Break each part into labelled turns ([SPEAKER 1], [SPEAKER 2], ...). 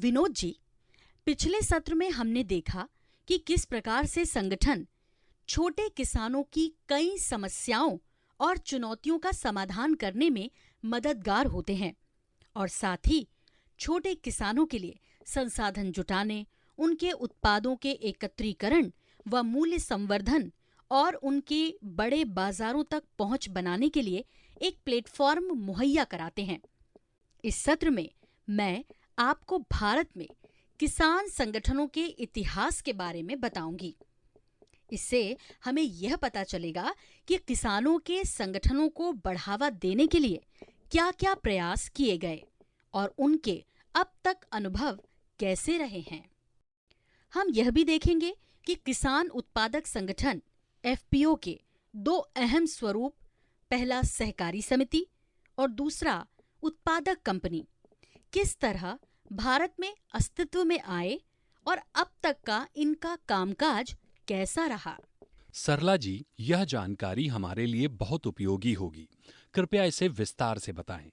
[SPEAKER 1] विनोद जी, पिछले सत्र में हमने देखा कि किस प्रकार से संगठन छोटे किसानों की कई समस्याओं और चुनौतियों का समाधान करने में मददगार होते हैं और साथ ही छोटे किसानों के लिए संसाधन जुटाने, उनके उत्पादों के एकत्रीकरण व मूल्य संवर्धन और उनके बड़े बाजारों तक पहुंच बनाने के लिए एक प्लेटफॉर्म मुहैया कराते हैं। इस सत्र में मैं आपको भारत में किसान संगठनों के इतिहास के बारे में बताऊंगी। इससे हमें यह पता चलेगा कि किसानों के संगठनों को बढ़ावा देने के लिए क्या-क्या प्रयास किए गए और उनके अब तक अनुभव कैसे रहे हैं। हम यह भी देखेंगे कि किसान उत्पादक संगठन एफपीओ के दो अहम स्वरूप, पहला सहकारी समिति और दूसरा उत्पादक कंपनी, किस तरह भारत में अस्तित्व में आए और अब तक का इनका कामकाज कैसा रहा।
[SPEAKER 2] सरला जी, यह जानकारी हमारे लिए बहुत उपयोगी होगी। कृपया इसे विस्तार से बताएं।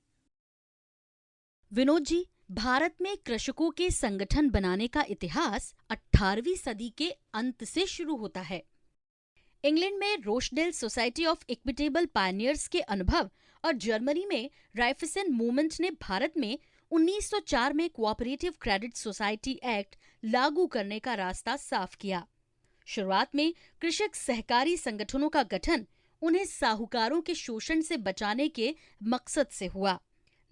[SPEAKER 1] विनोद जी, भारत में कृषकों के संगठन बनाने का इतिहास 18वीं सदी के अंत से शुरू होता है। इंग्लैंड में रोचडेल सोसाइटी ऑफ इक्विटेबल पायनियर्स के अनुभव और जर्मनी में राइफसन मूवमेंट ने भारत में 1904 में कोऑपरेटिव क्रेडिट सोसाइटी एक्ट लागू करने का रास्ता साफ किया। शुरुआत में कृषक सहकारी संगठनों का गठन उन्हें साहूकारों के शोषण से बचाने के मकसद से हुआ।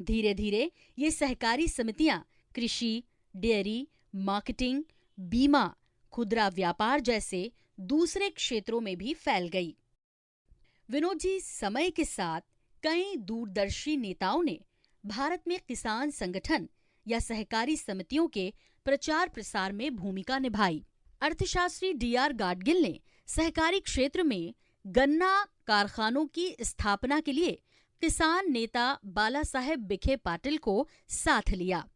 [SPEAKER 1] धीरे धीरे ये सहकारी समितियां कृषि, डेयरी, मार्केटिंग, बीमा, खुदरा व्यापार जैसे दूसरे क्षेत्रों में भी फैल गई। विनोद जी, समय के साथ कई दूरदर्शी नेताओं ने भारत में किसान संगठन या सहकारी समितियों के प्रचार प्रसार में भूमिका निभाई। अर्थशास्त्री डीआर गाडगिल ने सहकारी क्षेत्र में गन्ना कारखानों की स्थापना के लिए किसान नेता बाला साहेब विखे पाटिल को साथ लिया।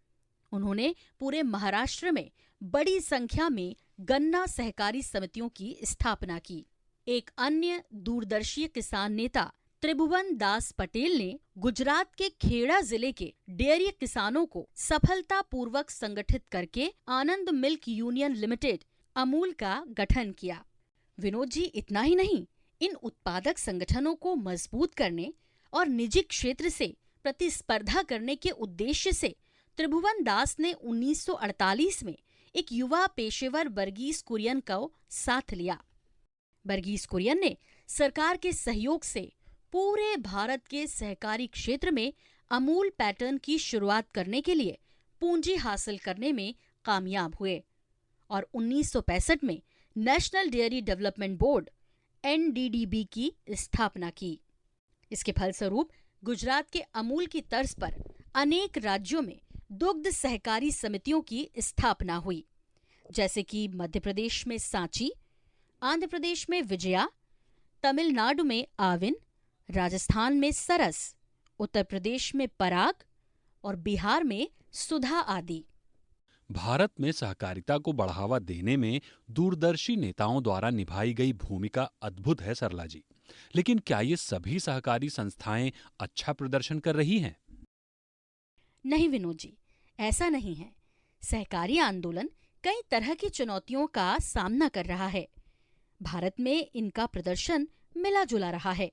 [SPEAKER 1] उन्होंने पूरे महाराष्ट्र में बड़ी संख्या में गन्ना सहकारी समितियों की स्थापना की। एक अन्य दूरदर्शी किसान नेता त्रिभुवन दास पटेल ने गुजरात के खेड़ा जिले के डेयरी किसानों को सफलतापूर्वक संगठित करके आनंद मिल्क यूनियन लिमिटेड अमूल का गठन किया। विनोद जी, इतना ही नहीं, इन उत्पादक संगठनों को मजबूत करने और निजी क्षेत्र से प्रतिस्पर्धा करने के उद्देश्य से त्रिभुवन दास ने 1948 में एक युवा पेशेवर वर्गीस कुरियन को साथ लिया। वर्गीस कुरियन ने सरकार के सहयोग से पूरे भारत के सहकारी क्षेत्र में अमूल पैटर्न की शुरुआत करने के लिए पूंजी हासिल करने में कामयाब हुए और 1965 में national dairy development board (NDDB) की स्थापना की। इसके फलस्वरूप गुजरात के अमूल की तर्ज पर अनेक राज्यों में दुग्ध सहकारी समितियों की स्थापना हुई, जैसे कि मध्य प्रदेश में सांची, आंध्र प्रदेश में विजया, तमिलनाडु में आविन, राजस्थान में सरस, उत्तर प्रदेश में पराग और बिहार में सुधा आदि।
[SPEAKER 2] भारत में सहकारिता को बढ़ावा देने में दूरदर्शी नेताओं द्वारा निभाई गई भूमिका अद्भुत है सरला जी। लेकिन क्या ये सभी सहकारी संस्थाएं अच्छा प्रदर्शन कर रही हैं?
[SPEAKER 1] नहीं विनोद जी, ऐसा नहीं है। सहकारी आंदोलन कई तरह की चुनौतियों का सामना कर रहा है। भारत में इनका प्रदर्शन मिला जुला रहा है।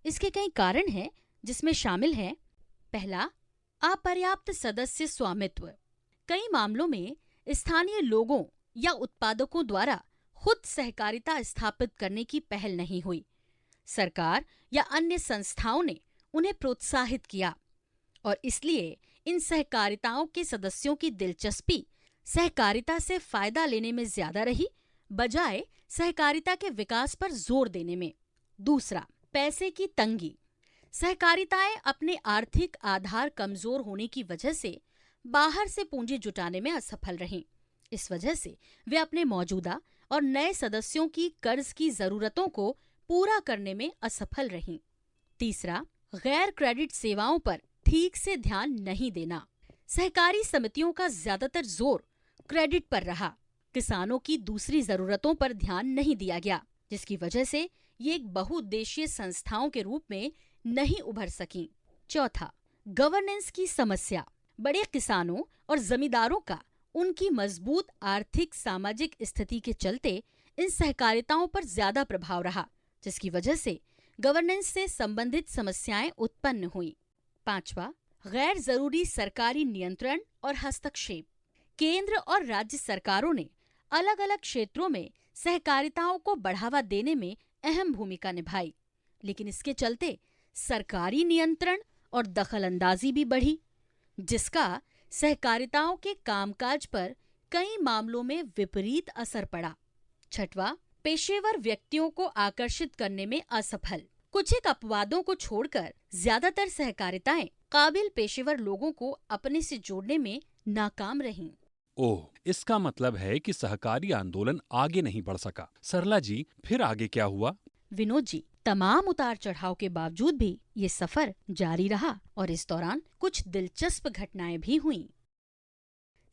[SPEAKER 1] इसके कई कारण हैं, जिसमें शामिल है: पहला, अपर्याप्त सदस्य स्वामित्व। कई मामलों में स्थानीय लोगों या उत्पादकों द्वारा खुद सहकारिता स्थापित करने की पहल नहीं हुई। सरकार या अन्य संस्थाओं ने उन्हें प्रोत्साहित किया और इसलिए इन सहकारिताओं के सदस्यों की दिलचस्पी सहकारिता से फायदा लेने में ज्यादा रही, बजाय सहकारिता के विकास पर जोर देने में। दूसरा, पैसे की तंगी। सहकारिताएं अपने आर्थिक आधार कमजोर होने की वजह से बाहर से पूंजी जुटाने में असफल रहीं। इस वजह से वे अपने मौजूदा और नए सदस्यों की कर्ज की जरूरतों को पूरा करने में असफल रहीं। तीसरा, गैर क्रेडिट सेवाओं पर ठीक से ध्यान नहीं देना। सहकारी समितियों का ज्यादातर जोर क्रेडिट पर रहा। किसानों की दूसरी जरूरतों पर ध्यान नहीं दिया गया, जिसकी वजह से ये एक बहुउद्देशीय संस्थाओं के रूप में नहीं उभर सकीं। चौथा, गवर्नेंस की समस्या। बड़े किसानों और जमींदारों का उनकी मजबूत आर्थिक सामाजिक स्थिति के चलते इन सहकारिताओं पर ज्यादा प्रभाव रहा, जिसकी वजह से गवर्नेंस से संबंधित समस्याएं उत्पन्न हुई। 5वां, गैर जरूरी सरकारी नियंत्रण और हस्तक्षेप। केंद्र और राज्य सरकारों ने अलग अलग क्षेत्रों में सहकारिताओं को बढ़ावा देने में अहम भूमिका निभाई, लेकिन इसके चलते सरकारी नियंत्रण और दखलंदाजी भी बढ़ी, जिसका सहकारिताओं के कामकाज पर कई मामलों में विपरीत असर पड़ा। 6वां, पेशेवर व्यक्तियों को आकर्षित करने में असफल। कुछ एक अपवादों को छोड़कर ज्यादातर सहकारिताएं काबिल पेशेवर लोगों को अपने से जोड़ने में नाकाम रहीं।
[SPEAKER 2] ओह, इसका मतलब है कि सहकारी आंदोलन आगे नहीं बढ़ सका। सरला जी, फिर आगे क्या हुआ?
[SPEAKER 1] विनोद जी, तमाम उतार चढ़ाव के बावजूद भी ये सफर जारी रहा और इस दौरान कुछ दिलचस्प घटनाएं भी हुईं।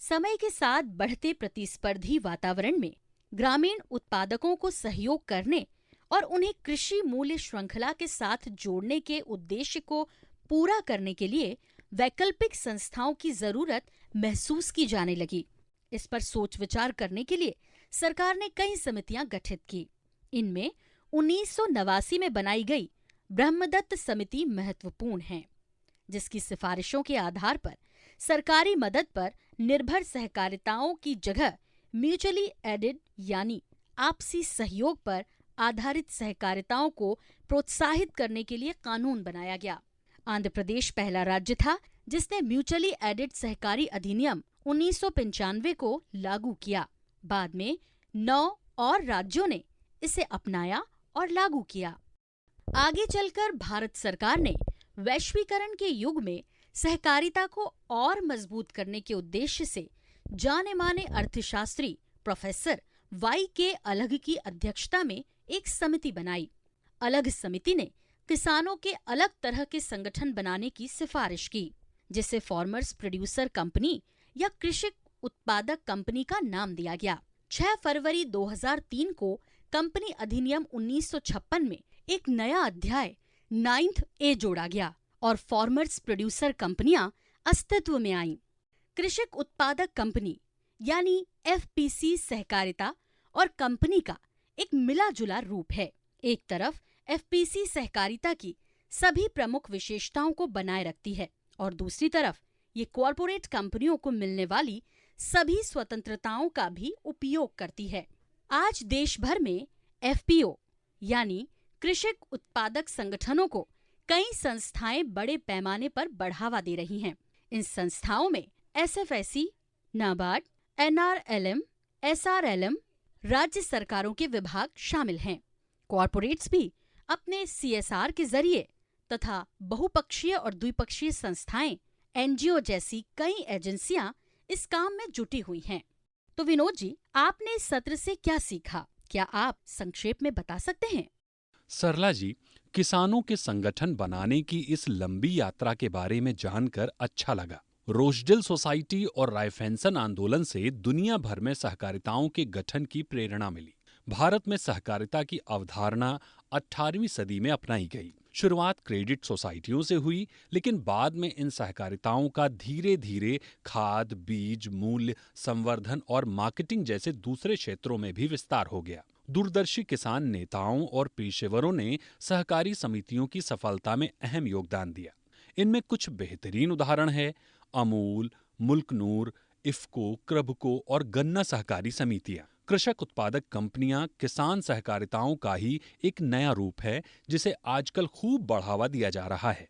[SPEAKER 1] समय के साथ बढ़ते प्रतिस्पर्धी वातावरण में ग्रामीण उत्पादकों को सहयोग करने और उन्हें कृषि मूल्य श्रृंखला के साथ जोड़ने के उद्देश्य को पूरा करने के लिए वैकल्पिक संस्थाओं की जरूरत महसूस की जाने लगी। इस पर सोच विचार करने के लिए सरकार ने कई समितियां गठित की। इनमें 1989 में बनाई गई ब्रह्मदत्त समिति महत्वपूर्ण है, जिसकी सिफारिशों के आधार पर सरकारी मदद पर निर्भर सहकारिताओं की जगह म्यूचुअली एडेड यानी आपसी सहयोग पर आधारित सहकारिताओं को प्रोत्साहित करने के लिए कानून बनाया गया। आंध्र प्रदेश पहला राज्य था जिसने म्यूचुअली एडेड सहकारी अधिनियम 1995 को लागू किया। बाद में 9 और राज्यों ने इसे अपनाया और लागू किया। आगे चलकर भारत सरकार ने वैश्वीकरण के युग में सहकारिता को और मजबूत करने के उद्देश्य से जाने माने अर्थशास्त्री प्रोफेसर Y.K. अलग की अध्यक्षता में एक समिति बनाई। अलग समिति ने किसानों के अलग तरह के संगठन बनाने की सिफारिश की, जिसे फार्मर्स प्रोड्यूसर कंपनी या कृषक उत्पादक कंपनी का नाम दिया गया। 6 फरवरी 2003 को कंपनी अधिनियम 1956 में एक नया अध्याय 9th A जोड़ा गया और फार्मर्स प्रोड्यूसर कंपनियां अस्तित्व में आईं। कृषक उत्पादक कंपनी यानी FPC सहकारिता और कंपनी का एक मिला जुला रूप है। एक तरफ FPC सहकारिता की सभी प्रमुख विशेषताओं को बनाए रखती है और दूसरी तरफ ये कॉरपोरेट कंपनियों को मिलने वाली सभी स्वतंत्रताओं का भी उपयोग करती है। आज देश भर में FPO यानी कृषक उत्पादक संगठनों को कई संस्थाएं बड़े पैमाने पर बढ़ावा दे रही हैं। इन संस्थाओं में SFSC, नाबार्ड, NRLM, SRLM, राज्य सरकारों के विभाग शामिल हैं। कॉरपोरेट्स भी अपने CSR के जरिए तथा बहुपक्षीय और द्विपक्षीय संस्थाएं, NGO जैसी कई एजेंसियां इस काम में जुटी हुई हैं। तो विनोद जी, आपने इस सत्र से क्या सीखा? क्या आप संक्षेप में बता सकते हैं?
[SPEAKER 2] सरला जी, किसानों के संगठन बनाने की इस लंबी यात्रा के बारे में जानकर अच्छा लगा। रोचडेल सोसाइटी और रायफेंसन आंदोलन से दुनिया भर में सहकारिताओं के गठन की प्रेरणा मिली। भारत में सहकारिता की अवधारणा 18वीं सदी में अपनाई गई। शुरुआत क्रेडिट सोसाइटियों से हुई, लेकिन बाद में इन सहकारिताओं का धीरे धीरे खाद, बीज, मूल्य संवर्धन और मार्केटिंग जैसे दूसरे क्षेत्रों में भी विस्तार हो गया। दूरदर्शी किसान नेताओं और पेशेवरों ने सहकारी समितियों की सफलता में अहम योगदान दिया। इनमें कुछ बेहतरीन उदाहरण है अमूल, मुल्कनूर, इफ्को, क्रभको और गन्ना सहकारी समितियां। कृषक उत्पादक कंपनियां किसान सहकारिताओं का ही एक नया रूप है, जिसे आजकल खूब बढ़ावा दिया जा रहा है।